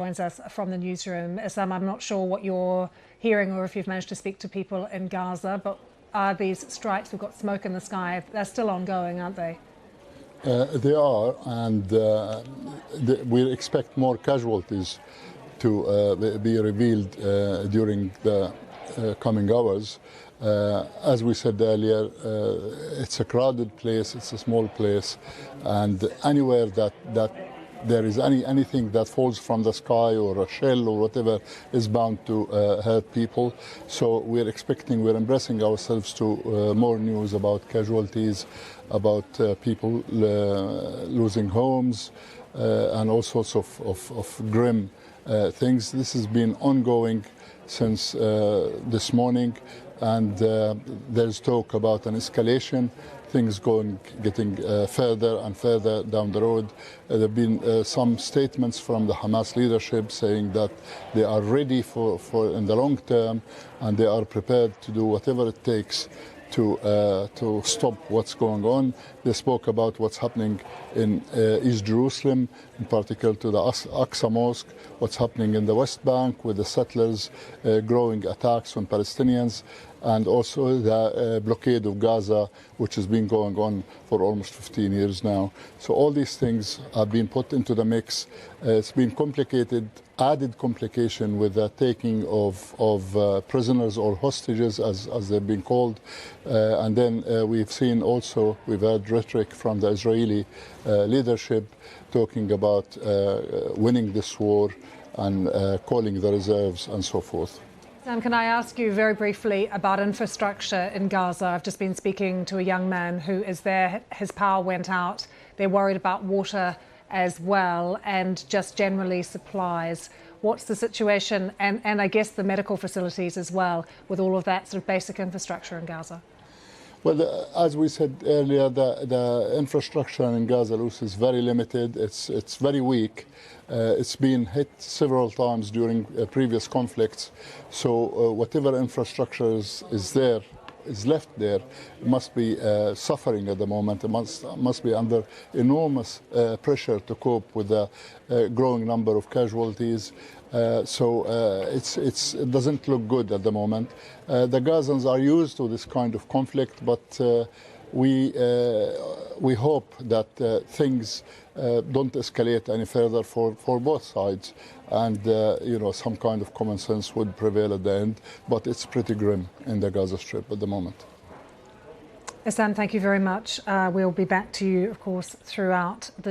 Joins us from the newsroom. Sam, I'm not sure what you're hearing or if you've managed to speak to people in Gaza, but are these strikes, we've got smoke in the sky, they're still ongoing, aren't they? They are, and we expect more casualties to be revealed during the coming hours. As we said earlier, it's a crowded place, it's a small place, and anywhere that there is anything that falls from the sky or a shell or whatever is bound to hurt people. So we're embracing ourselves to more news about casualties, about people losing homes, and all sorts of grim things. This has been ongoing since this morning, and there's talk about an escalation, things getting further and further down the road. There have been some statements from the Hamas leadership saying that they are ready for in the long term, and they are prepared to do whatever it takes to stop what's going on. They spoke about what's happening in East Jerusalem, in particular to the Aqsa Mosque, what's happening in the West Bank with the settlers, growing attacks on Palestinians, and also the blockade of Gaza, which has been going on for almost 15 years now. So all these things have been put into the mix. It's been complicated, added complication with the taking of prisoners or hostages, as they've been called. And then we've heard rhetoric from the Israeli leadership talking about winning this war and calling the reserves and so forth. Sam, can I ask you very briefly about infrastructure in Gaza? I've just been speaking to a young man who is there. His power went out. They're worried about water as well, and just generally supplies. What's the situation, and I guess the medical facilities as well, with all of that sort of basic infrastructure in Gaza? Well, as we said earlier, the infrastructure in Gaza, Lucy, is very limited. It's very weak. It's been hit several times during previous conflicts. So whatever infrastructure is left there must be suffering at the moment. It must be under enormous pressure to cope with the growing number of casualties. So it doesn't look good at the moment. The Gazans are used to this kind of conflict, but we hope that things don't escalate any further for both sides, and some kind of common sense would prevail at the end. But it's pretty grim in the Gaza Strip at the moment. Sam, thank you very much. We'll be back to you, of course, throughout the